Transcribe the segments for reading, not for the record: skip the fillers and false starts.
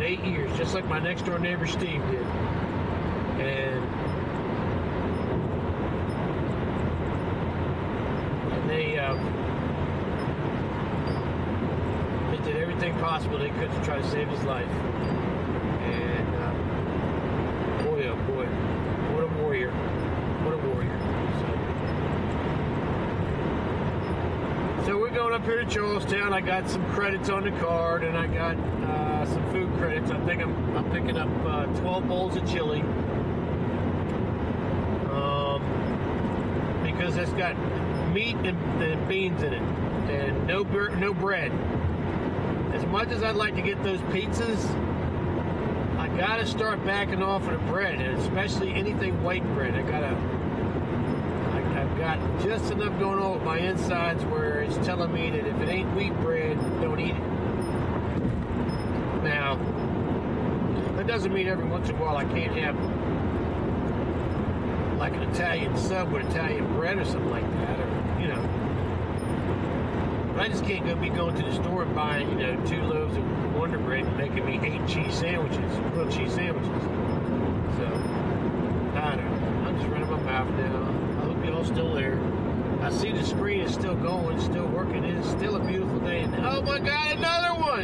8 years, just like my next door neighbor Steve did. And they did everything possible they could to try to save his life. And boy, oh boy, what a warrior! What a warrior! So we're going up here to Charlestown. I got some credits on the card, and I got some food credits. I think I'm picking up 12 bowls of chili, because it's got meat and beans in it, and no bread. As much as I'd like to get those pizzas, I gotta start backing off of the bread, and especially anything white bread. I've got just enough going on with my insides where it's telling me that if it ain't wheat bread, don't eat it. Now, that doesn't mean every once in a while I can't have like an Italian sub with Italian bread or something like that, or, you know. But I just can't be going to the store and buying, 2 loaves of Wonder Bread and making me 8 cheese sandwiches, grilled cheese sandwiches. So, I don't know. I'm just running my mouth now. I hope y'all still there. I see the screen is still going, it's still working. It is still a beautiful day. And oh my God, another one!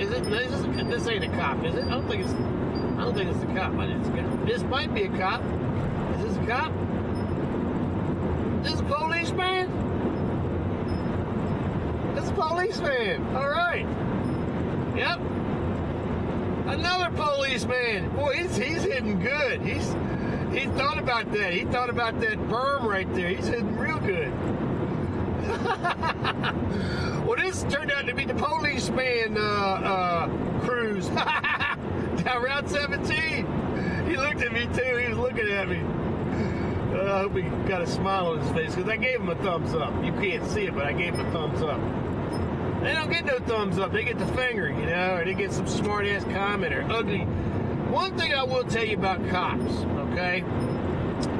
This ain't a cop, is it? I don't think it's a cop. This might be a cop. Is this a cop? This is a policeman? This is a policeman. All right. Yep. Another policeman. Boy, he's hitting good. He thought about that. He thought about that berm right there. He's hitting real good. Well, this turned out to be the policeman cruise. Down Route 17. He looked at me too. He was looking at me. I hope he got a smile on his face, because I gave him a thumbs up. You can't see it, but I gave him a thumbs up. They don't get no thumbs up. They get the finger, or they get some smart-ass comment or ugly. One thing I will tell you about cops, okay,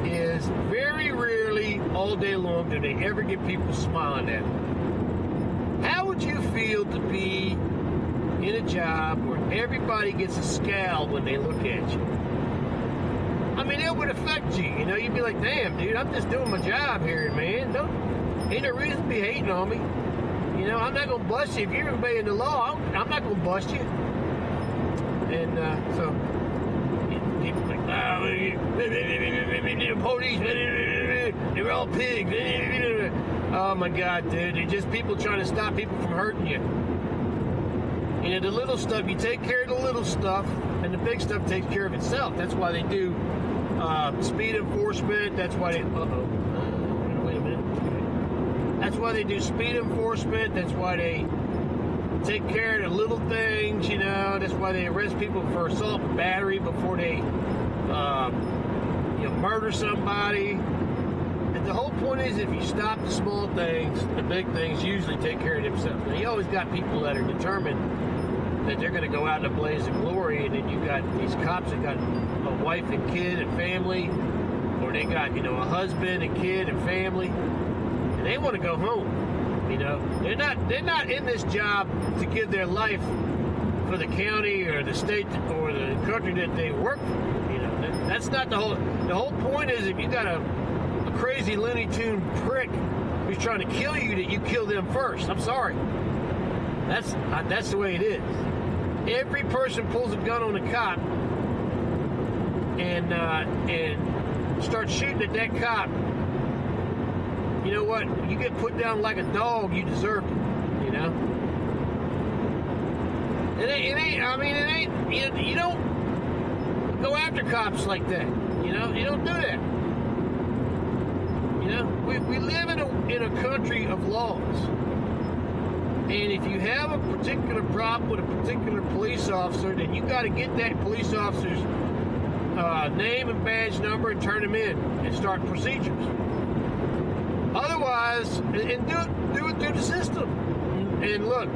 is very rarely all day long do they ever get people smiling at them. How would you feel to be in a job where everybody gets a scowl when they look at you? I mean, it would affect you, You'd be like, damn, dude, I'm just doing my job here, man. Ain't no reason to be hating on me. I'm not going to bust you. If you're obeying the law, I'm not going to bust you. And so, people are like, the police, they're all pigs. Oh, my God, dude. They're just people trying to stop people from hurting you. The little stuff, you take care of the little stuff, and the big stuff takes care of itself. That's why they do speed enforcement. That's why they... wait a minute. That's why they do speed enforcement. That's why they take care of the little things, That's why they arrest people for assault and battery before they, murder somebody. And the whole point is, if you stop the small things, the big things usually take care of themselves. Now, you always got people that are determined that they're going to go out in a blaze of glory, and then you got these cops that got a wife and kid and family, or they got, a husband and kid and family, and they want to go home. They're not in this job to give their life for the county or the state or the country that they work for. That's not the whole point is, if you got a crazy Looney Tune prick who's trying to kill you, that you kill them first. I'm sorry. That's the way it is. Every person pulls a gun on a cop and starts shooting at that cop. You know what? You get put down like a dog, you deserve it. It ain't. You don't go after cops like that. You don't do that. We live in a country of laws. And if you have a particular problem with a particular police officer, then you got to get that police officer's name and badge number and turn him in and start procedures. Otherwise, and do it through the system. And look,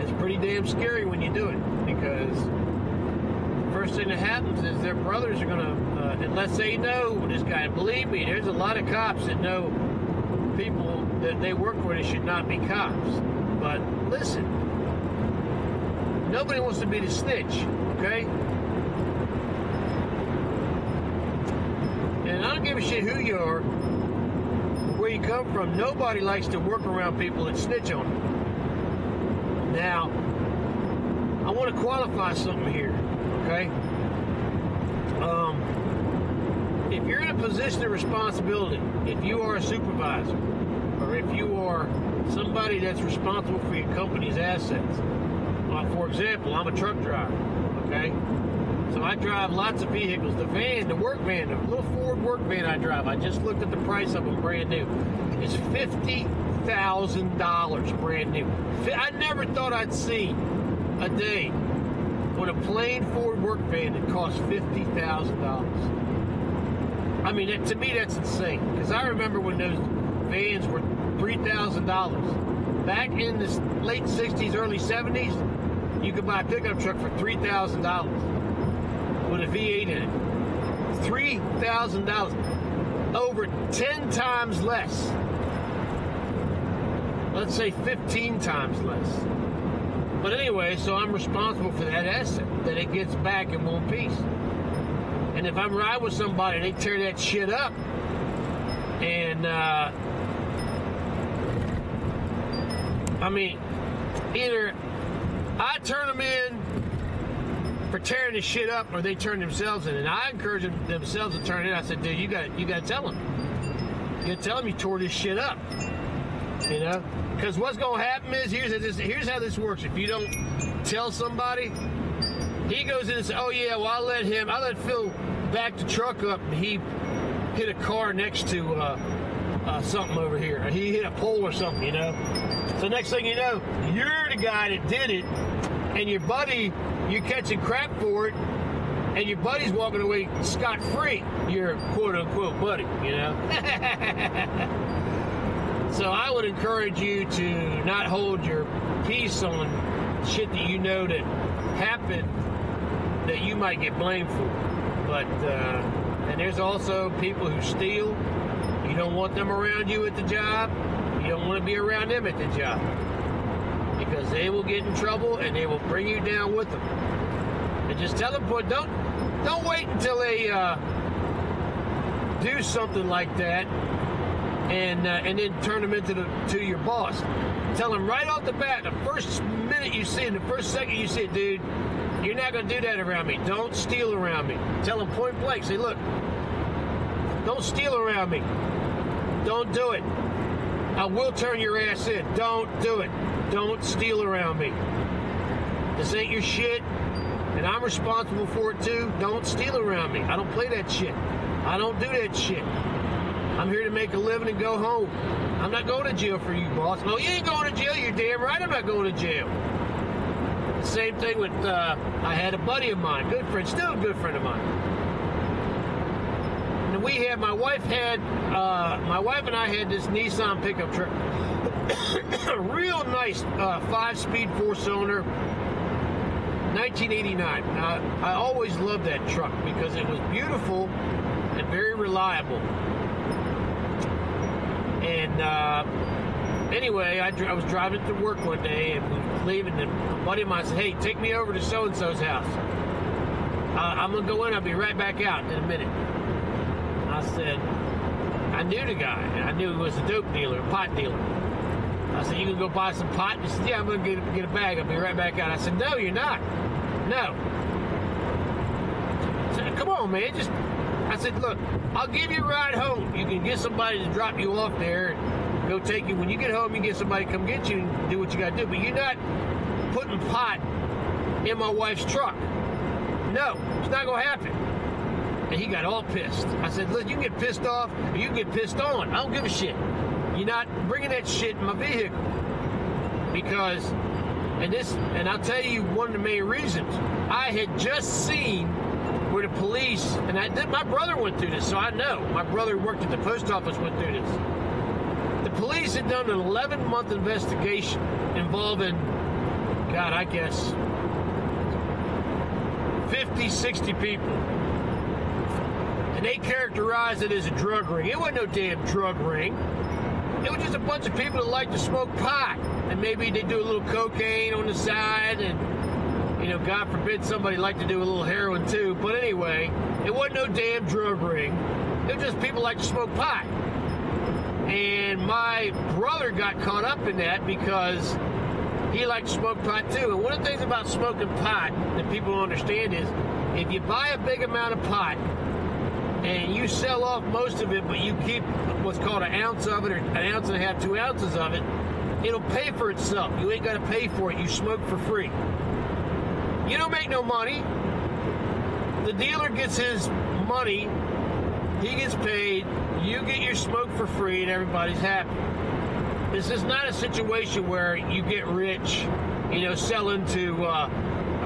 it's pretty damn scary when you do it, because the first thing that happens is their brothers are going to, unless they know this guy. Believe me, there's a lot of cops that know people that they work for that should not be cops. But listen, Nobody wants to be the snitch, okay? And I don't give a shit who you are, where you come from. Nobody likes to work around people that snitch on them. Now, I want to qualify something here, okay? If you're in a position of responsibility, if you are a supervisor, or if you are somebody that's responsible for your company's assets, for example, I'm a truck driver, okay? So I drive lots of vehicles. The van, the work van, the little Ford work van I drive, I just looked at the price of them brand new. It's $50,000 brand new. I never thought I'd see a day when a plain Ford work van that costs $50,000. I mean, to me, that's insane. Because I remember when those vans were $3,000. Back in the late 60s, early 70s, you could buy a pickup truck for $3,000 with a V8 in it. $3,000. Over 10 times less. Let's say 15 times less. But anyway, so I'm responsible for that asset, that it gets back in one piece. And if I'm riding with somebody, they tear that shit up, and I mean, either I turn them in for tearing the shit up, or they turn themselves in. And I encourage them themselves to turn it in. I said, dude, you got to tell them. You got to tell them you tore this shit up. You know? Because what's going to happen is, here's how this works. If you don't tell somebody, he goes in and says, oh yeah, well, I let Phil back the truck up, and he hit a car next to something over here. He hit a pole or something, you know? So next thing you know, you're the guy that did it, and your buddy, you're catching crap for it, and your buddy's walking away scot-free. Your quote-unquote buddy, you know? So I would encourage you to not hold your peace on shit that you know that happened that you might get blamed for. But, and there's also people who steal. You don't want them around you at the job. You don't want to be around them at the job. Because they will get in trouble and they will bring you down with them. And just tell them, but don't wait until they do something like that and then turn them to your boss. Tell them right off the bat, the first minute you see it, the first second you see it, dude, you're not going to do that around me. Don't steal around me. Tell them point blank. Say, look, don't steal around me. Don't do it. I will turn your ass in. Don't do it. Don't steal around me. This ain't your shit, and I'm responsible for it too. Don't steal around me. I don't play that shit. I don't do that shit. I'm here to make a living and go home. I'm not going to jail for you, boss. No, you ain't going to jail. You're damn right I'm not going to jail. The same thing with, I had a buddy of mine, good friend, still a good friend of mine. And my wife and I had this Nissan pickup truck. Real nice 5-speed 4-cylinder, 1989. I always loved that truck because it was beautiful and very reliable. And anyway, I was driving to work one day and we were leaving, and a buddy of mine said, hey, take me over to so-and-so's house. I'm going to go in. I'll be right back out in a minute. I said, I knew the guy, and I knew he was a dope dealer, a pot dealer. I said, you can go buy some pot? He said, yeah, I'm going to get a bag. I'll be right back out. I said, no, you're not. No. I said, come on, man. I said, look, I'll give you a ride home. You can get somebody to drop you off there and go take you. When you get home, you get somebody to come get you and do what you got to do. But you're not putting pot in my wife's truck. No, it's not going to happen. And he got all pissed. I said, look, you can get pissed off or you can get pissed on. I don't give a shit. You're not bringing that shit in my vehicle. Because, and I'll tell you one of the main reasons. I had just seen where the police, and my brother went through this, so I know. My brother who worked at the post office went through this. The police had done an 11-month investigation involving, God, I guess, 50, 60 people. And they characterized it as a drug ring. It wasn't no damn drug ring. It was just a bunch of people that like to smoke pot. And maybe they do a little cocaine on the side. And You know, God forbid somebody like to do a little heroin too. But anyway, it wasn't no damn drug ring. It was just people like to smoke pot. And my brother got caught up in that because he liked to smoke pot too. And one of the things about smoking pot that people don't understand is if you buy a big amount of pot and you sell off most of it, but you keep what's called an ounce of it or an ounce and a half, 2 ounces of it, it'll pay for itself. You ain't got to pay for it. You smoke for free. You don't make no money. The dealer gets his money. He gets paid. You get your smoke for free, and everybody's happy. This is not a situation where you get rich, you know, selling to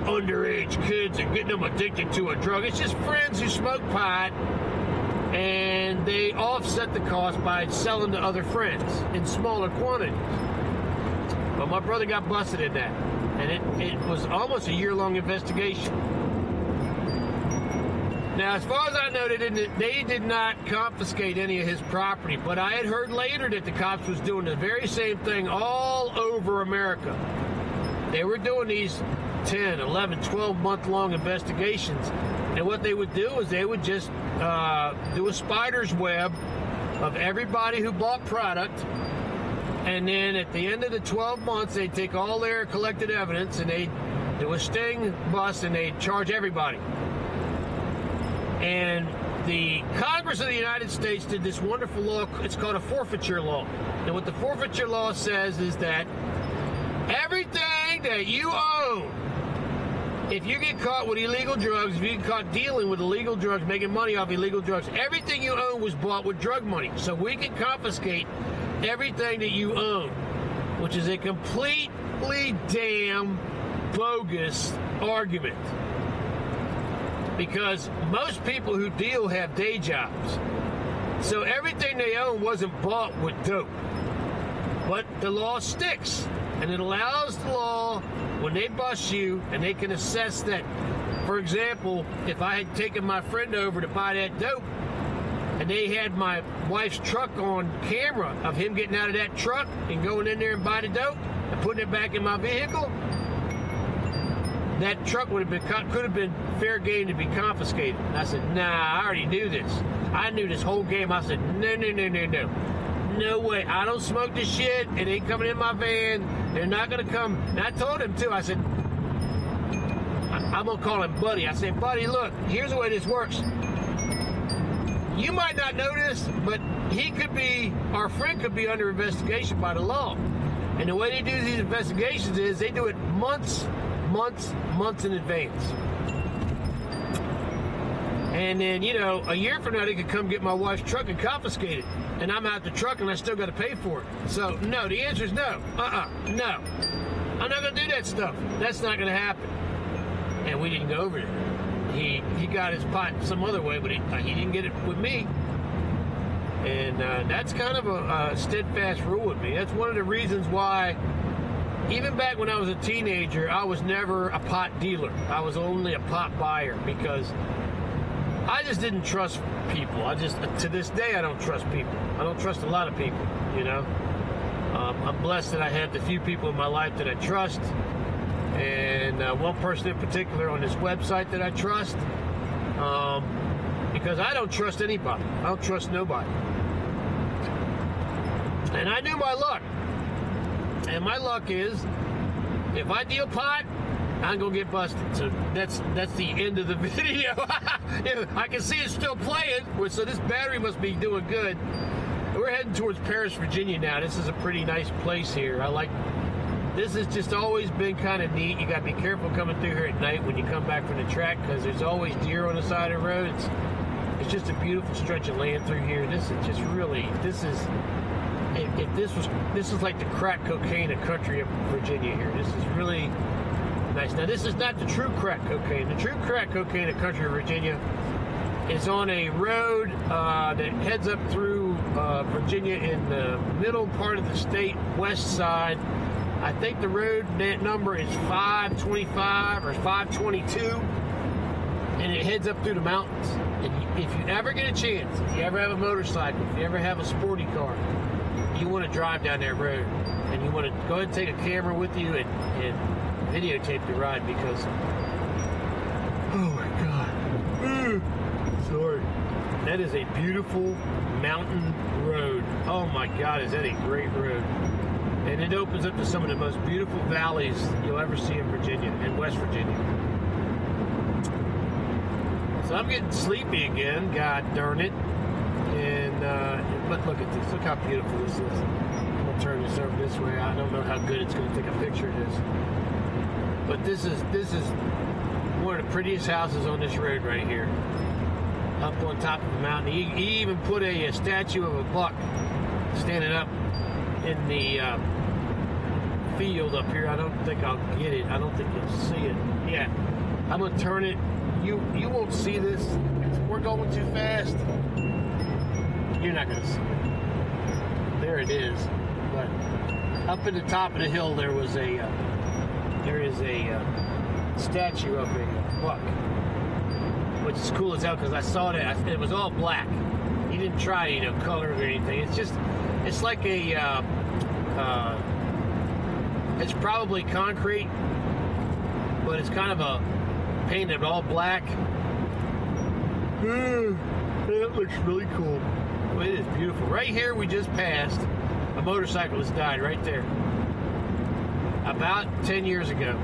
underage kids and getting them addicted to a drug. It's just friends who smoke pot, and they offset the cost by selling to other friends in smaller quantities. But my brother got busted in that, and it was almost a year-long investigation. Now, as far as I know, they did not confiscate any of his property, but I had heard later that the cops was doing the very same thing all over America. They were doing these 10, 11, 12-month-long investigations, and what they would do is they would just do a spider's web of everybody who bought product, and then at the end of the 12 months, they'd take all their collected evidence, and they'd do a sting bust, and they'd charge everybody. And the Congress of the United States did this wonderful law. It's called a forfeiture law. And what the forfeiture law says is that everything that you own, if you get caught with illegal drugs, if you get caught dealing with illegal drugs, making money off illegal drugs, everything you own was bought with drug money. So we can confiscate everything that you own, which is a completely damn bogus argument. Because most people who deal have day jobs. So everything they own wasn't bought with dope. But the law sticks. And it allows the law, when they bust you, and they can assess that, for example, if I had taken my friend over to buy that dope, and they had my wife's truck on camera of him getting out of that truck and going in there and buying the dope and putting it back in my vehicle, that truck could have been fair game to be confiscated. And I said, nah, I already knew this. I knew this whole game. I said, no. No way. I don't smoke this shit. It ain't coming in my van. They're not going to come. And I told him, too. I said, I'm going to call him Buddy. I said, Buddy, look, here's the way this works. You might not know this, but our friend could be under investigation by the law. And the way they do these investigations is they do it months in advance. And then, you know, a year from now, they could come get my wife's truck and confiscate it. And I'm out the truck and I still got to pay for it. So, no, the answer is no. No. I'm not going to do that stuff. That's not going to happen. And we didn't go over there. He got his pot some other way, but he didn't get it with me. And that's kind of a steadfast rule with me. That's one of the reasons why, even back when I was a teenager, I was never a pot dealer. I was only a pot buyer because I just didn't trust people. To this day, I don't trust people. I don't trust a lot of people, you know. I'm blessed that I have the few people in my life that I trust. And one person in particular on this website that I trust. Because I don't trust anybody. I don't trust nobody. And I knew my luck. And my luck is, if I deal pot, I'm going to get busted. So that's the end of the video. I can see it's still playing, so this battery must be doing good. We're heading towards Paris, Virginia now. This is a pretty nice place here. This has just always been kind of neat. You got to be careful coming through here at night when you come back from the track because there's always deer on the side of the road. It's just a beautiful stretch of land through here. This is like the crack cocaine of country of Virginia here. This is really nice. Now, this is not the true crack cocaine. The true crack cocaine of country of Virginia is on a road that heads up through Virginia in the middle part of the state, west side. I think the road number is 525 or 522, and it heads up through the mountains. And if you ever get a chance, if you ever have a motorcycle, if you ever have a sporty car, you want to drive down that road, and you want to go ahead and take a camera with you and videotape the ride because, oh my God, sorry. That is a beautiful mountain road. Oh my God, is that a great road. And it opens up to some of the most beautiful valleys you'll ever see in Virginia, in West Virginia. So I'm getting sleepy again, God darn it. And, but look at this, look how beautiful this is. I'm gonna turn this over this way. I don't know how good it's gonna take a picture of this. But this is one of the prettiest houses on this road right here. Up on top of the mountain. He even put a statue of a buck standing up in the field up here. I don't think I'll get it. I don't think you'll see it. Yeah, I'm gonna turn it. You won't see this. We're going too fast. You're not gonna see it. There it is. But up at the top of the hill, there is a statue of a buck, which is cool as hell because I saw that it was all black. He didn't try, color or anything. It's like a, it's probably concrete, but it's kind of a painted all black. That looks really cool. Well, it is beautiful. Right here, we just passed a motorcyclist died right there about 10 years ago.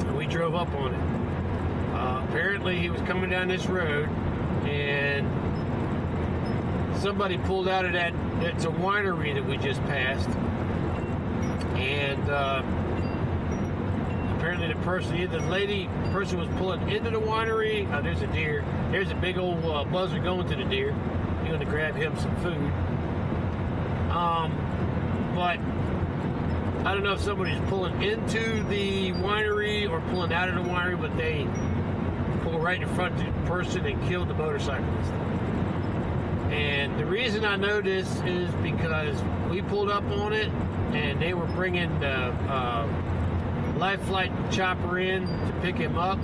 And we drove up on it. Apparently, he was coming down this road, and somebody pulled out of that. It's a winery that we just passed, and apparently the person was pulling into the winery. Oh, there's a deer. There's a big old buzzer going to the deer. You're going to grab him some food. But I don't know if somebody's pulling into the winery or pulling out of the winery, but they pulled right in front of the person and killed the motorcyclist. And the reason I know this is because we pulled up on it, and they were bringing the life flight chopper in to pick him up.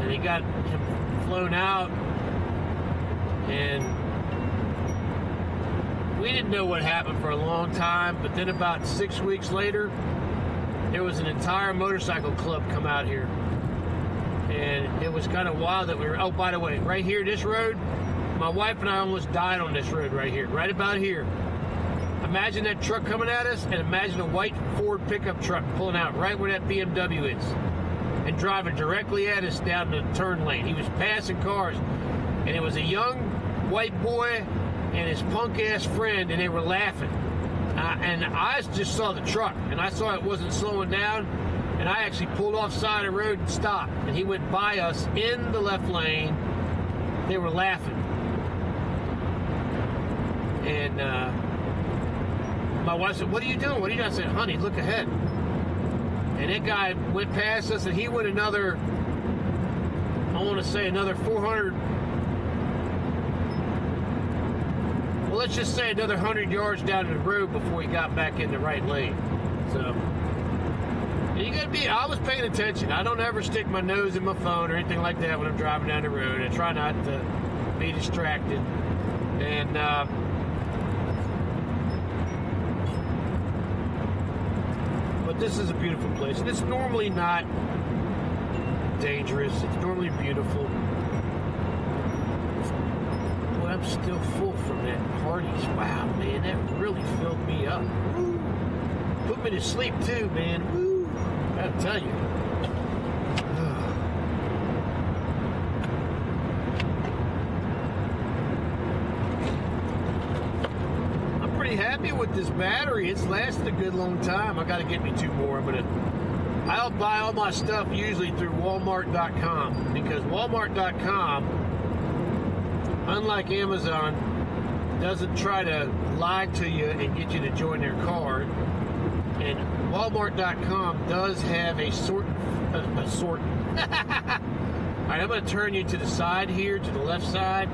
And he got him flown out, and we didn't know what happened for a long time, but then about 6 weeks later, there was an entire motorcycle club come out here. And it was kind of wild that we were, oh, by the way, right here, this road, my wife and I almost died on this road right here, right about here. Imagine that truck coming at us, and imagine a white Ford pickup truck pulling out right where that BMW is and driving directly at us down the turn lane. He was passing cars, and it was a young white boy and his punk-ass friend, and they were laughing. And I just saw the truck, and I saw it wasn't slowing down, and I actually pulled off side of the road and stopped, and he went by us in the left lane. They were laughing. And my wife said, "What are you doing? What are you doing?" I said, "Honey, look ahead." And that guy went past us, and he went another, I want to say another 400, well, let's just say another 100 yards down the road before he got back in the right lane. So, you gotta be, I was paying attention. I don't ever stick my nose in my phone or anything like that when I'm driving down the road. I try not to be distracted. And, but this is a beautiful place. And it's normally not dangerous. It's normally beautiful. Well, I'm still full from that Hardee's. Wow, man, that really filled me up. Woo. Put me to sleep too, man. Woo. I gotta tell you. I'm pretty happy with this battery. It's lasted a good long time. I gotta get me 2 more. I'll buy all my stuff usually through Walmart.com, because Walmart.com, unlike Amazon, doesn't try to lie to you and get you to join their card. And Walmart.com does have a sort. All right, I'm going to turn you to the side here, to the left side,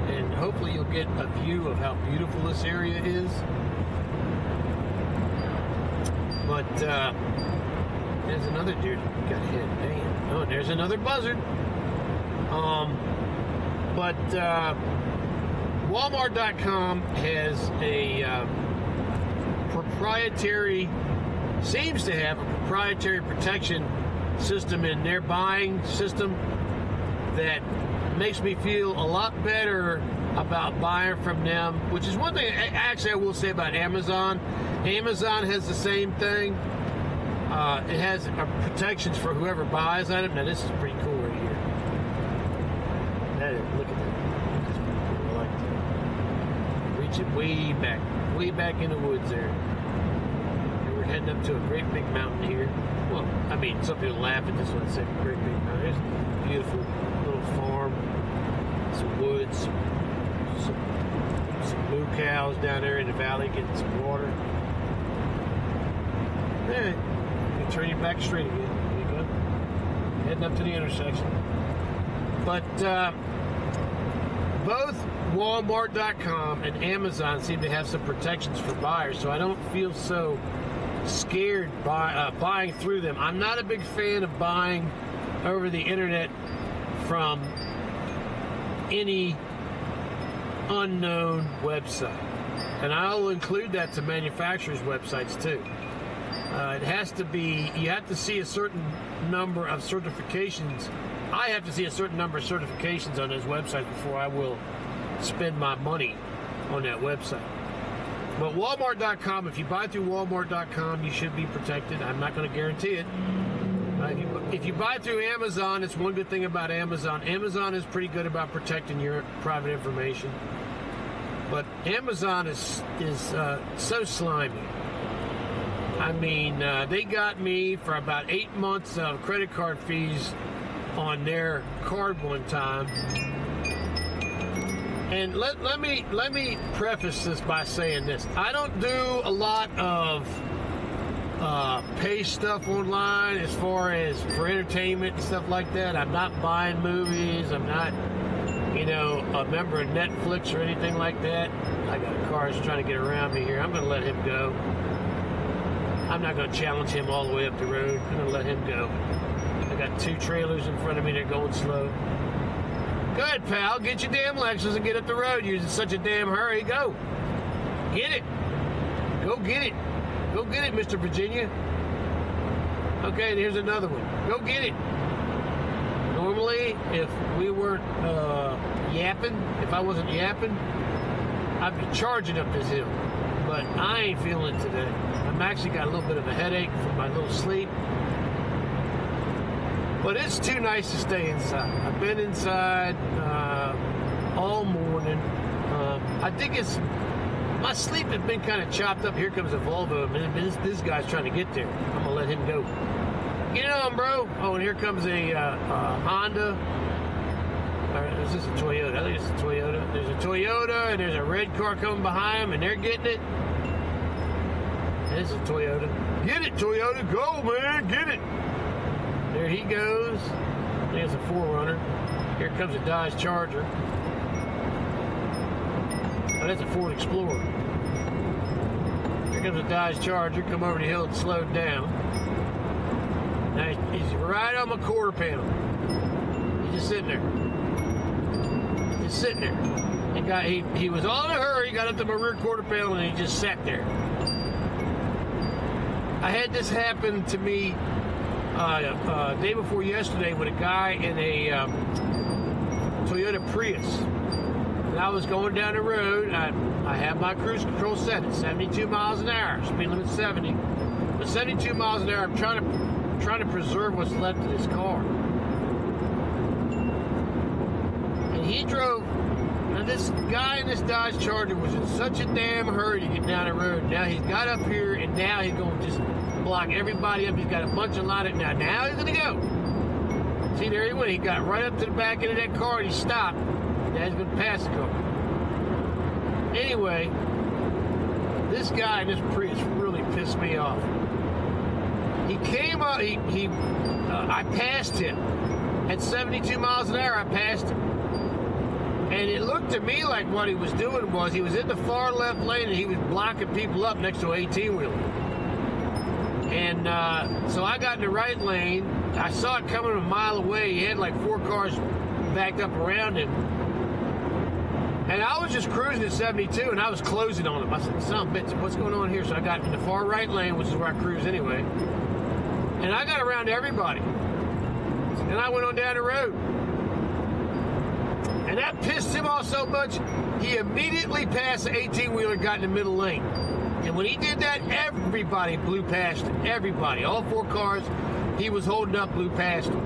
and hopefully you'll get a view of how beautiful this area is. But there's another dude got hit. Damn. Oh, there's another buzzard. Walmart.com has a seems to have a proprietary protection system in their buying system that makes me feel a lot better about buying from them, which is one thing actually I will say about Amazon. Amazon has the same thing. It has protections for whoever buys on it. Now this is pretty cool right here. Look at that. That's pretty cool. I like that. Reaching way back in the woods there. And we're heading up to a great big mountain here. Well, I mean, some people laugh at this one and say great big mountain. There's a beautiful little farm, some woods, some moo cows down there in the valley getting some water. Yeah. Turn you back straight again. There you go. Heading up to the intersection. But both Walmart.com and Amazon seem to have some protections for buyers, so I don't feel so scared by buying through them. I'm not a big fan of buying over the internet from any unknown website, and I'll include that to manufacturers' websites too. It has to be, you have to see a certain number of certifications. I have to see a certain number of certifications on those websites before I will spend my money on that website. But Walmart.com, if you buy through Walmart.com, you should be protected. I'm not going to guarantee it. If you buy through Amazon, it's one good thing about Amazon. Amazon is pretty good about protecting your private information. But Amazon is so slimy. I mean, they got me for about 8 months of credit card fees on their card one time. And let me preface this by saying this: I don't do a lot of pay stuff online as far as for entertainment and stuff like that. I'm not buying movies. I'm not, a member of Netflix or anything like that. I got cars trying to get around me here. I'm going to let him go. I'm not going to challenge him all the way up the road. I'm going to let him go. I got 2 trailers in front of me. They're going slow. Go ahead, pal. Get your damn Lexus and get up the road. You're in such a damn hurry. Go. Get it. Go get it. Go get it, Mr. Virginia. Okay, and here's another one. Go get it. Normally, if we weren't yapping, if I wasn't yapping, I'd be charging up this hill. But I ain't feeling it today. I'm actually got a little bit of a headache from my little sleep. But it's too nice to stay inside. I've been inside all morning. I think my sleep has been kind of chopped up. Here comes a Volvo. This guy's trying to get there. I'm going to let him go. Get on, bro. Oh, and here comes a Honda. Or is this a Toyota? I think it's a Toyota. There's a Toyota, and there's a red car coming behind them, and they're getting it. And this is a Toyota. Get it, Toyota. Go, man. Get it. There he goes. There's a 4Runner. Here comes a Dodge Charger. Oh, that's a Ford Explorer. Here comes a Dodge Charger. Come over the hill and slowed down. Now he's right on my quarter panel. He's just sitting there. Just sitting there. He was all in a hurry. He got up to my rear quarter panel and he just sat there. I had this happen to me day before yesterday with a guy in a Toyota Prius. And I was going down the road. I have my cruise control set at 72 miles an hour. Speed limit 70. But 72 miles an hour, I'm trying to preserve what's left of this car. And he drove. Now this guy in this Dodge Charger was in such a damn hurry to get down the road. Now he's got up here and now he's going to just block everybody up. He's got a bunch of light now. Now he's going to go. See, there he went. He got right up to the back end of that car and he stopped. Now he's going to pass the car. Anyway, this guy in this Prius really pissed me off. He came up, I passed him. At 72 miles an hour, I passed him. And it looked to me like what he was doing was he was in the far left lane and he was blocking people up next to an 18-wheeler. And so I got in the right lane. I saw it coming a mile away. He had like 4 cars backed up around him. And I was just cruising at 72, and I was closing on him. I said, son of a bitch, what's going on here? So I got in the far right lane, which is where I cruise anyway. And I got around everybody. And I went on down the road. And that pissed him off so much, he immediately passed the 18-wheeler, got in the middle lane. And when he did that, everybody blew past him. Everybody. All 4 cars he was holding up blew past him.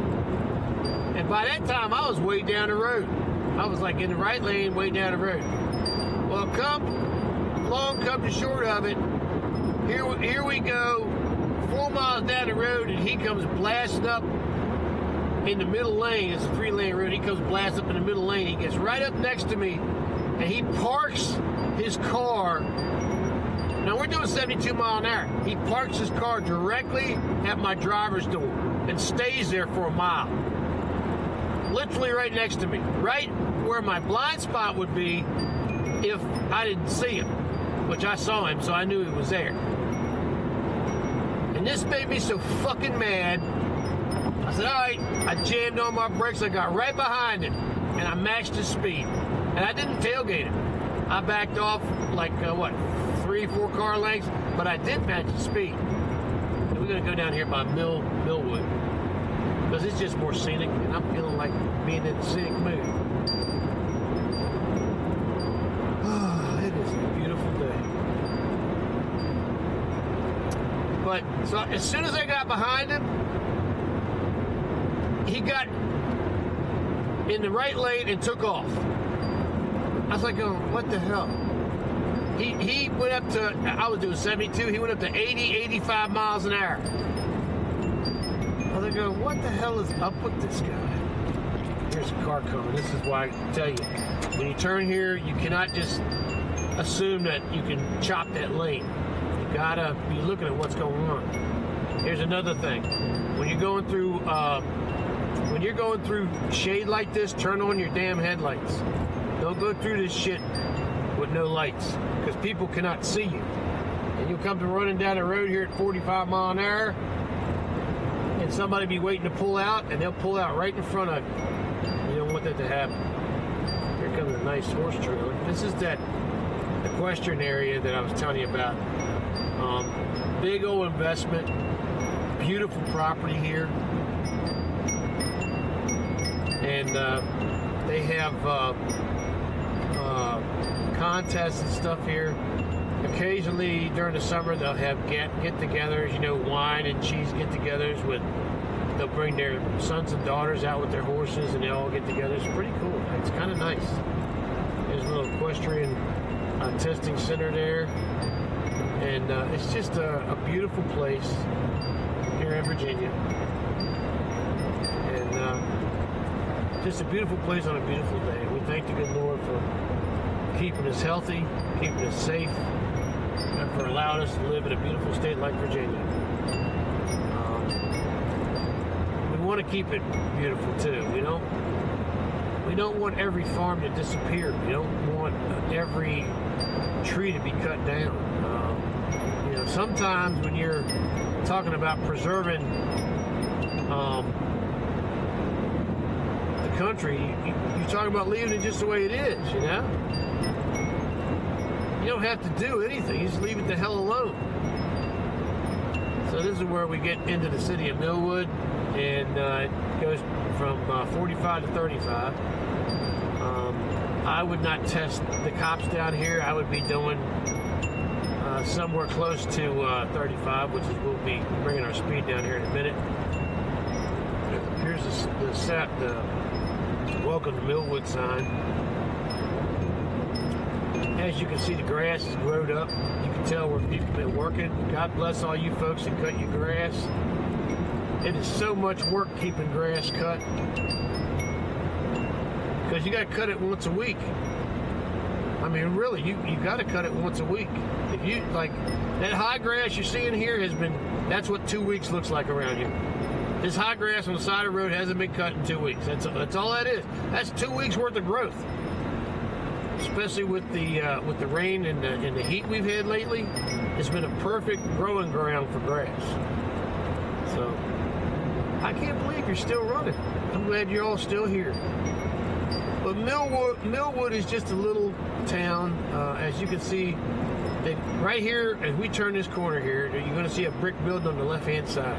And by that time, I was way down the road. I was like in the right lane, way down the road. Well, come to short of it, here we go, 4 miles down the road, and he comes blasting up in the middle lane. It's a 3-lane road. He comes blasting up in the middle lane. He gets right up next to me, and he parks his car. Now, we're doing 72 miles an hour. He parks his car directly at my driver's door and stays there for a mile. Literally right next to me. Right where my blind spot would be if I didn't see him, which I saw him, so I knew he was there. And this made me so fucking mad. I said, all right. I jammed on my brakes. I got right behind him, and I matched his speed. And I didn't tailgate him. I backed off like, 3-4 car lengths, but I did match his speed. And we're going to go down here by Millwood, because it's just more scenic, and I'm feeling like being in a scenic mood. Oh, it is a beautiful day. But so as soon as I got behind him, he got in the right lane and took off. I was like, oh, what the hell? He went up to, I was doing 72, he went up to 80, 85 miles an hour. I was like, oh, what the hell is up with this guy? Here's a car coming. This is why I tell you, when you turn here, you cannot just assume that you can chop that lane. You gotta be looking at what's going on. Here's another thing. When you're going through shade like this, turn on your damn headlights. Don't go through this shit with no lights, because people cannot see you. And you'll come to running down the road here at 45 miles an hour, and somebody be waiting to pull out, and they'll pull out right in front of you. You don't want that to happen. Here comes a nice horse trailer. This is that equestrian area that I was telling you about. Big old investment, beautiful property here, and they have contests and stuff here. Occasionally during the summer they'll have get-togethers, wine and cheese get-togethers they'll bring their sons and daughters out with their horses, and they all get together. It's pretty cool. It's kind of nice. There's a little equestrian testing center there, and it's just a beautiful place here in Virginia, and just a beautiful place on a beautiful day. We thank the good Lord for keeping us healthy, keeping us safe, and for allowing us to live in a beautiful state like Virginia. We want to keep it beautiful too. We don't want every farm to disappear. We don't want every tree to be cut down. Sometimes when you're talking about preserving the country, you're talking about leaving it just the way it is. You don't have to do anything. You just leave it the hell alone. So this is where we get into the city of Millwood, and it goes from 45 to 35. I would not test the cops down here. I would be doing somewhere close to 35, which is we'll be bringing our speed down here in a minute. Here's the welcome to Millwood sign. As you can see, the grass is growed up. You can tell where people have been working. God bless all you folks that cut your grass. It is so much work keeping grass cut, because you got to cut it once a week. I mean, really, you got to cut it once a week. If you like that high grass you're seeing here that's what 2 weeks looks like around here. This high grass on the side of the road hasn't been cut in 2 weeks. That's all that is. That's 2 weeks worth of growth. Especially with the rain and the heat we've had lately, it's been a perfect growing ground for grass. So I can't believe you're still running. I'm glad you're all still here. But Millwood is just a little town. As you can see, right here, as we turn this corner here, you're going to see a brick building on the left-hand side.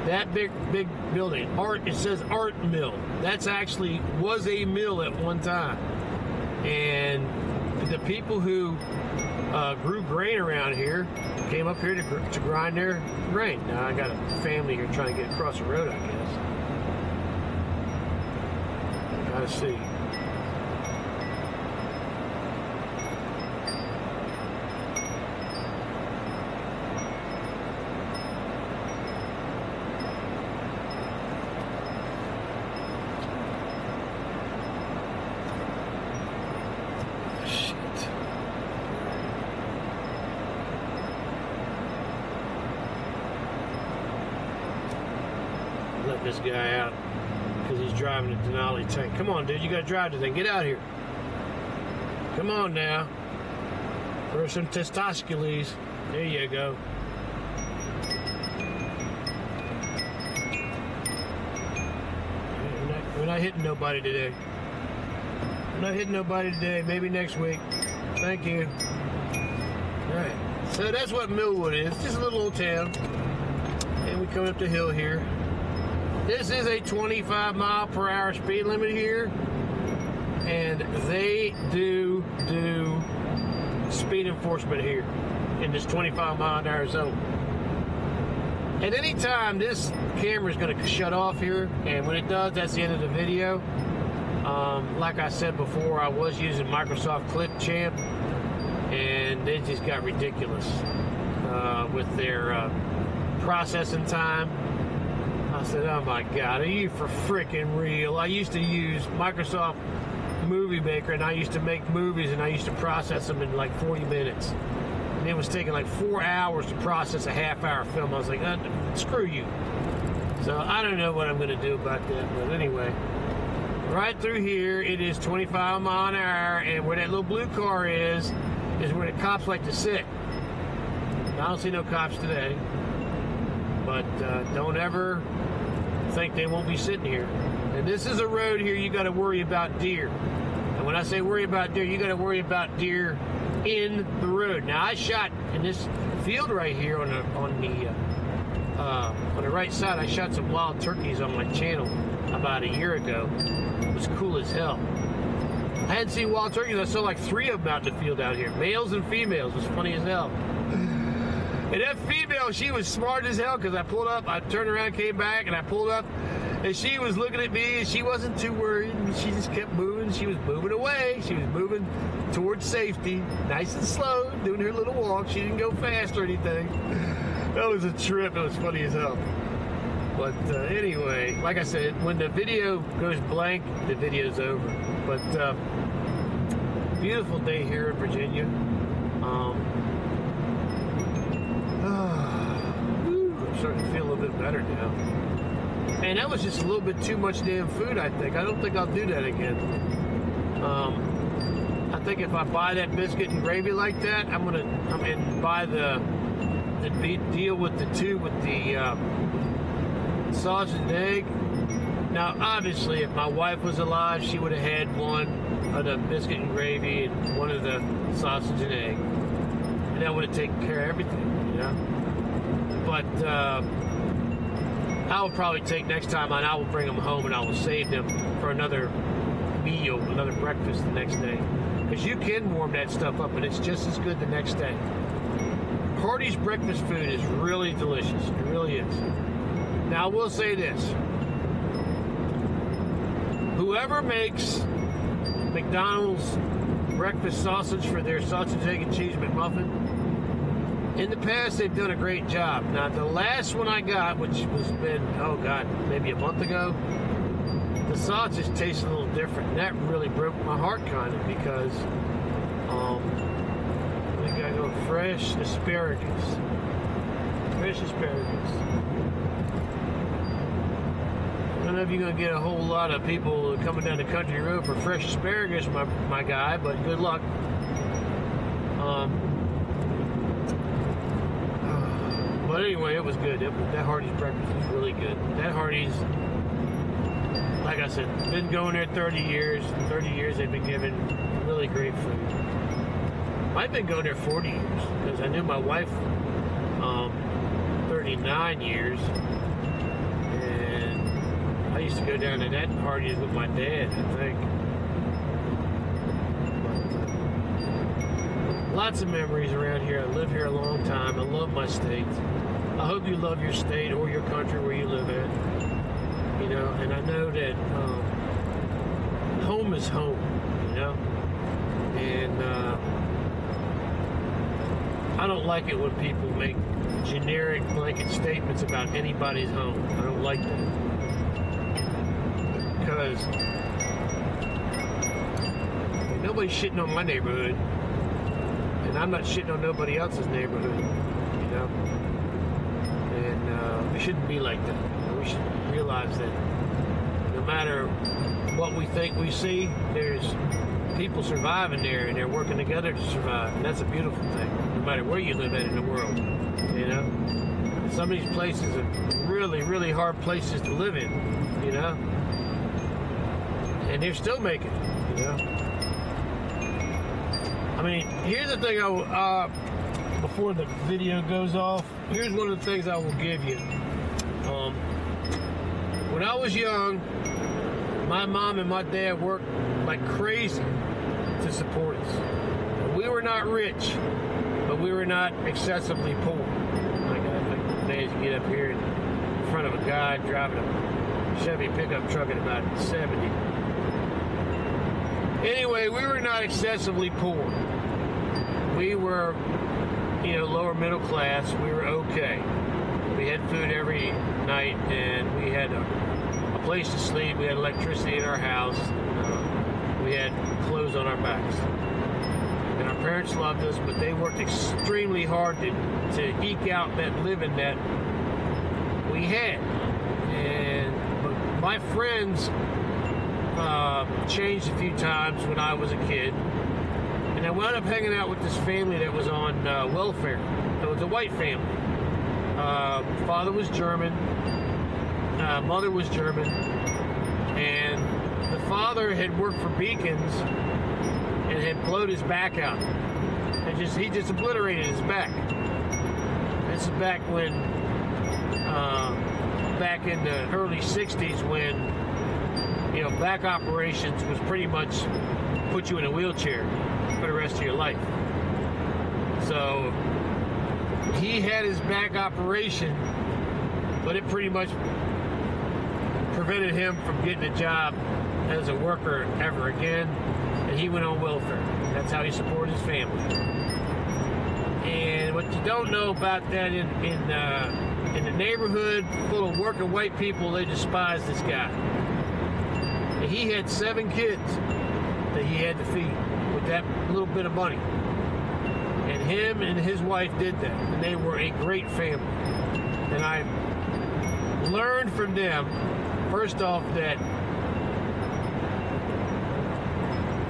That big building, it says Art Mill. That's actually was a mill at one time. And the people who grew grain around here came up here to grind their grain. Now, I got a family here trying to get across the road, I guess. Gotta see. Let this guy out because he's driving a Denali tank. Come on, dude, you gotta drive the thing. Get out here. Come on now. For some testosterone. There you go. We're not hitting nobody today. We're not hitting nobody today. Maybe next week. Thank you. All right. So that's what Millwood is. Just a little old town. And we come up the hill here. This is a 25-mile-per-hour speed limit here, and they do speed enforcement here in this 25-mile-an-hour zone. At any time, this camera is going to shut off here, and when it does, that's the end of the video. Like I said before, I was using Microsoft Clip Champ, and they just got ridiculous with their processing time. I said, oh my God, are you for freaking real? I used to use Microsoft Movie Maker, and I used to make movies, and I used to process them in like 40 minutes. And it was taking like 4 hours to process a half-hour film. I was like, screw you. So I don't know what I'm going to do about that. But anyway, right through here, it is 25 mile an hour, and where that little blue car is where the cops like to sit. I don't see no cops today. But don't ever think they won't be sitting here. And this is a road here you got to worry about deer. And when I say worry about deer, you got to worry about deer in the road. Now, I shot in this field right here on the right side. I shot some wild turkeys on my channel about a year ago. It was cool as hell. I hadn't seen wild turkeys. I saw like 3 of them out in the field out here, males and females. It was funny as hell. And that female, she was smart as hell, because I pulled up, I turned around, came back, and I pulled up, and she was looking at me, and she wasn't too worried. She just kept moving. She was moving away. She was moving towards safety, nice and slow, doing her little walk. She didn't go fast or anything. That was a trip. It was funny as hell. But anyway, like I said, when the video goes blank, the video's over. But beautiful day here in Virginia. I'm starting to feel a little bit better now. And that was just a little bit too much damn food, I think. I don't think I'll do that again. I think if I buy that biscuit and gravy like that, I'm gonna come in and buy the deal with the sausage and egg. Now, obviously, if my wife was alive, she would have had one of the biscuit and gravy and one of the sausage and egg. And that would have taken care of everything, you know? But I will probably take next time, and I will bring them home, and I will save them for another meal, another breakfast the next day. Because you can warm that stuff up, and it's just as good the next day. Hardee's breakfast food is really delicious. It really is. Now, I will say this. Whoever makes McDonald's breakfast sausage for their sausage, egg, and cheese McMuffin, in the past, they've done a great job. Now, the last one I got, which was oh God, maybe a month ago, the sausage tasted a little different. And that really broke my heart, kind of, because we got to go fresh asparagus. Fresh asparagus. I don't know if you're going to get a whole lot of people coming down the country road for fresh asparagus, my guy, but good luck. But anyway, it was good. That Hardee's breakfast was really good. That Hardee's, like I said, been going there 30 years. 30 years they've been giving really great food. I've been going there 40 years because I knew my wife 39 years. And I used to go down to that parties with my dad, I think. Lots of memories around here. I live here a long time. I love my state. I hope you love your state or your country where you live at. You know, and I know that home is home, you know? And I don't like it when people make generic blanket statements about anybody's home. I don't like that. Because nobody's shitting on my neighborhood. And I'm not shitting on nobody else's neighborhood, you know? And we shouldn't be like that. We should realize that no matter what we think we see, there's people surviving there and they're working together to survive. And that's a beautiful thing, no matter where you live at in the world, you know? Some of these places are really, really hard places to live in, you know? And they're still making it, you know? I mean, here's the thing before the video goes off, here's one of the things I will give you. When I was young, my mom and my dad worked like crazy to support us. We were not rich, but we were not excessively poor. I managed to get up here in front of a guy driving a Chevy pickup truck at about 70. Anyway, we were not excessively poor. We were, you know, lower middle class. We were okay. We had food every night, and we had a place to sleep. We had electricity in our house. We had clothes on our backs. And our parents loved us, but they worked extremely hard to eke out that living that we had. And my friends changed a few times when I was a kid. And I wound up hanging out with this family that was on welfare. It was a white family. Father was German. Mother was German. And the father had worked for Beacons and had blowed his back out. And he just obliterated his back. This is back when, back in the early 60s when, you know, back operations was pretty much put you in a wheelchair for the rest of your life. So he had his back operation, but it pretty much prevented him from getting a job as a worker ever again, and he went on welfare. That's how he supported his family. And what you don't know about that, in the neighborhood full of working white people, they despise this guy. And he had 7 kids that he had to feed with that little bit of money. And him and his wife did that, and they were a great family. And I learned from them, first off, that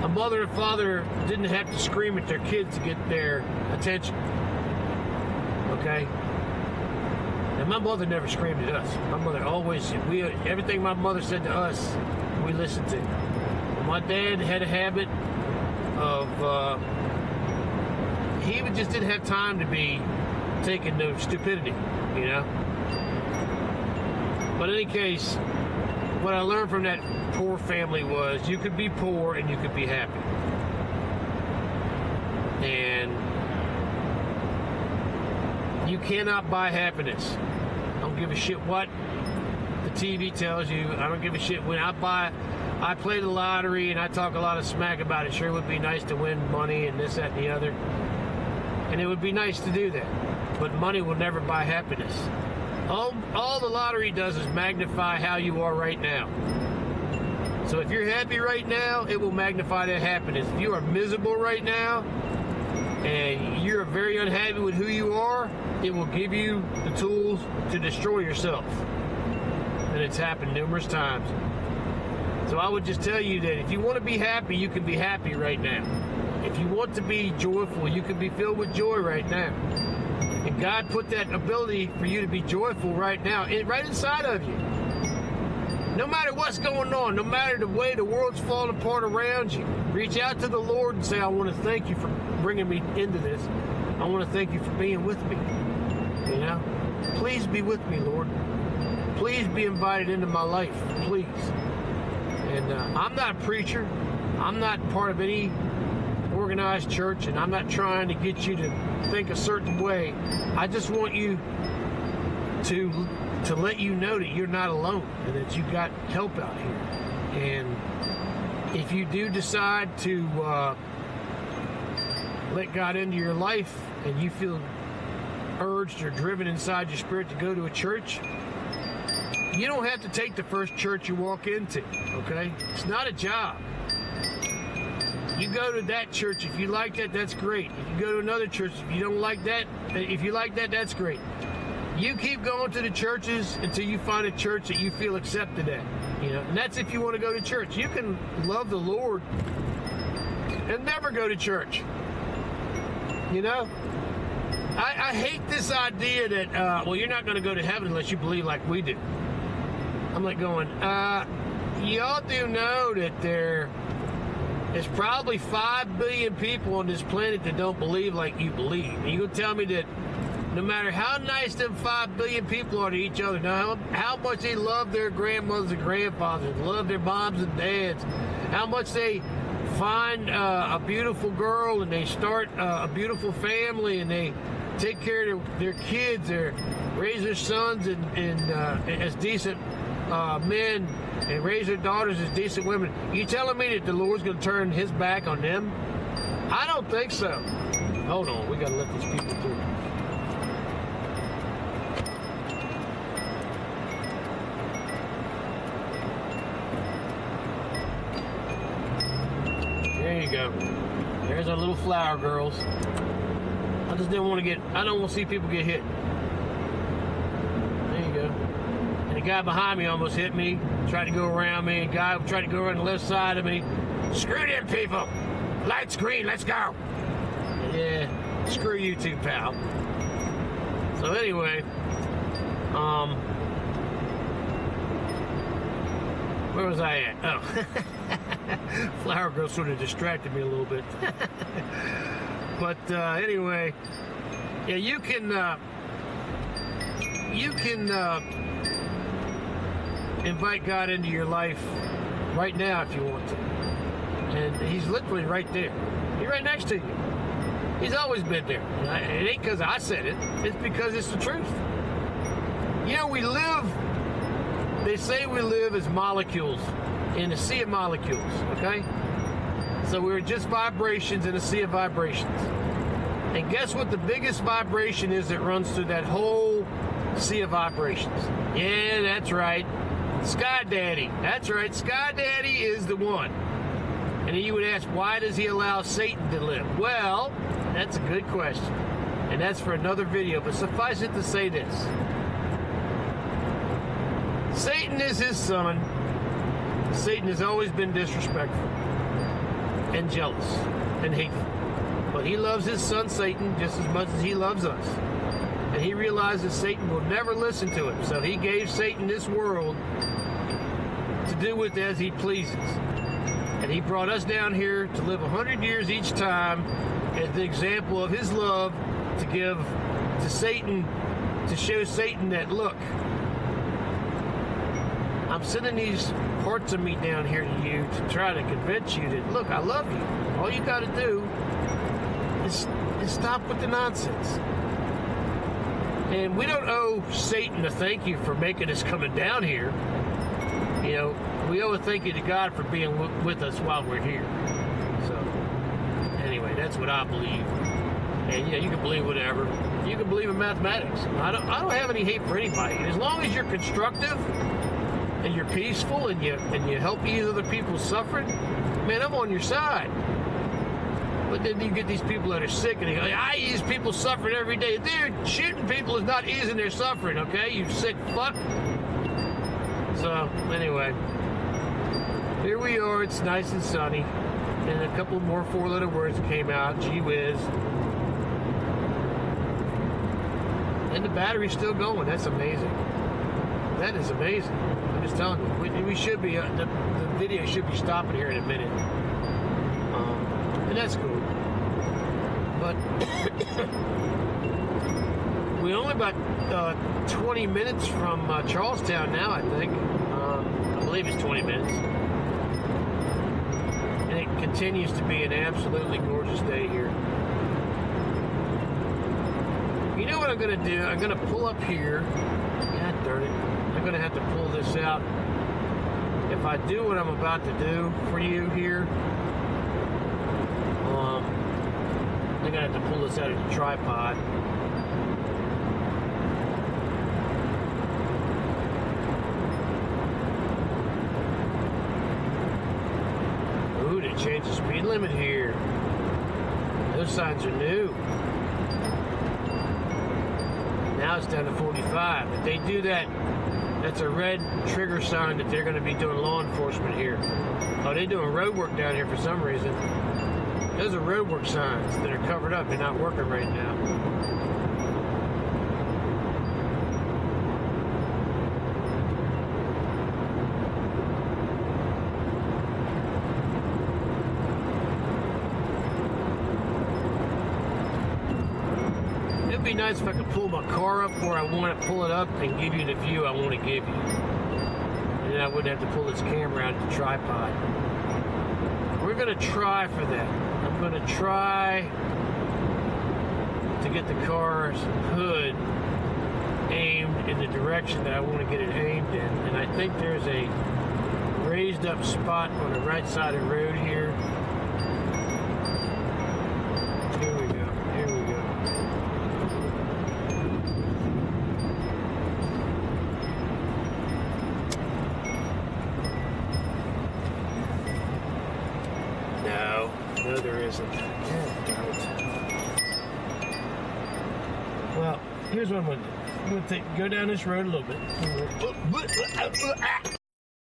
a mother and father didn't have to scream at their kids to get their attention. Okay? And my mother never screamed at us. My mother always, everything my mother said to us, we listened to. My dad had a habit of, he just didn't have time to be taking no stupidity, you know? But in any case, what I learned from that poor family was you could be poor and you could be happy. And you cannot buy happiness. I don't give a shit what the TV tells you. I don't give a shit when I play the lottery and I talk a lot of smack about it. Sure, it would be nice to win money and this, that, and the other. And it would be nice to do that. But money will never buy happiness. All the lottery does is magnify how you are right now. So if you're happy right now, it will magnify that happiness. If you are miserable right now, and you're very unhappy with who you are, it will give you the tools to destroy yourself. And it's happened numerous times. So I would just tell you that if you want to be happy, you can be happy right now. If you want to be joyful, you can be filled with joy right now. And God put that ability for you to be joyful right now, right inside of you. No matter what's going on, no matter the way the world's falling apart around you, reach out to the Lord and say, I want to thank you for bringing me into this. I want to thank you for being with me. You know? Please be with me, Lord. Please be invited into my life. Please. And I'm not a preacher. I'm not part of any organized church, and I'm not trying to get you to think a certain way. I just want you to let you know that you're not alone and that you've got help out here. And if you do decide to let God into your life and you feel urged or driven inside your spirit to go to a church, you don't have to take the first church you walk into, okay? It's not a job. You go to that church. If you like that, that's great. If you go to another church, if you don't like that, if you like that, that's great. You keep going to the churches until you find a church that you feel accepted at. You know, and that's if you want to go to church. You can love the Lord and never go to church. You know? I hate this idea that, well, you're not going to go to heaven unless you believe like we do. I'm like going, y'all do know that there's probably 5 billion people on this planet that don't believe like you believe. And you gonna tell me that no matter how nice them 5 billion people are to each other, now how much they love their grandmothers and grandfathers, love their moms and dads, how much they find a beautiful girl and they start a beautiful family and they take care of their kids, they raise their sons as decent men and raise their daughters as decent women. You telling me that the Lord's going to turn his back on them? I don't think so. Hold on, we got to let these people through. There you go. There's our little flower girls. I just didn't want to I don't want to see people get hit. There you go. And the guy behind me almost hit me, tried to go around me. A guy tried to go around the left side of me. Screw them people. Light's green, let's go. Yeah, screw you too, pal. So anyway, where was I at? Oh, flower girl sort of distracted me a little bit. But anyway, yeah, you can invite God into your life right now if you want to. And he's literally right there. He's right next to you. He's always been there. It ain't because I said it. It's because it's the truth. You know, they say we live as molecules in a sea of molecules, okay? So we're just vibrations in a sea of vibrations. And guess what the biggest vibration is that runs through that whole sea of vibrations? Yeah, that's right. Sky Daddy. That's right. Sky Daddy is the one. And then you would ask, why does he allow Satan to live? Well, that's a good question. And that's for another video. But suffice it to say this. Satan is his son. Satan has always been disrespectful and jealous and hateful. But he loves his son Satan just as much as he loves us. And he realizes Satan will never listen to him. So he gave Satan this world to do with as he pleases. And he brought us down here to live 100 years each time as the example of his love to give to Satan, to show Satan that, look, I'm sending these parts of me down here to you to try to convince you that, look, I love you. All you got to do is stop with the nonsense. And we don't owe Satan a thank you for making us coming down here. You know, we owe a thank you to God for being with us while we're here. So, anyway, that's what I believe. And yeah, you can believe whatever. You can believe in mathematics. I don't have any hate for anybody. And as long as you're constructive and you're peaceful and you help ease other people's suffering, man, I'm on your side. But then you get these people that are sick and they go, I ease people's suffering every day. Dude, shooting people is not easing their suffering, okay? You sick fuck. So, anyway, here we are. It's nice and sunny. And a couple more four-letter words came out. Gee whiz. And the battery's still going. That's amazing. That is amazing. I'm just telling you, we should be, the video should be stopping here in a minute. And that's cool. But we're only about 20 minutes from Charlestown now, I think. I believe it's 20 minutes. And it continues to be an absolutely gorgeous day here. You know what I'm going to do? I'm going to pull up here. God darn it. I'm going to have to pull this out. If I do what I'm about to do for you here, I'm going to have to pull this out of the tripod. Ooh, they changed the speed limit here. Those signs are new. Now it's down to 45. If they do that, that's a red trigger sign that they're going to be doing law enforcement here. Oh, they're doing road work down here for some reason. Those are road work signs that are covered up. They're not working right now. It'd be nice if I could pull my car up where I want to pull it up and give you the view I want to give you. And then I wouldn't have to pull this camera out of the tripod. We're going to try for that. I'm going to try to get the car's hood aimed in the direction that I want to get it aimed in. And I think there's a raised up spot on the right side of the road here. Here we go. Here we go. No, there isn't. Oh, darn it. Well, here's what I'm going to do. I'm going to go down this road a little bit.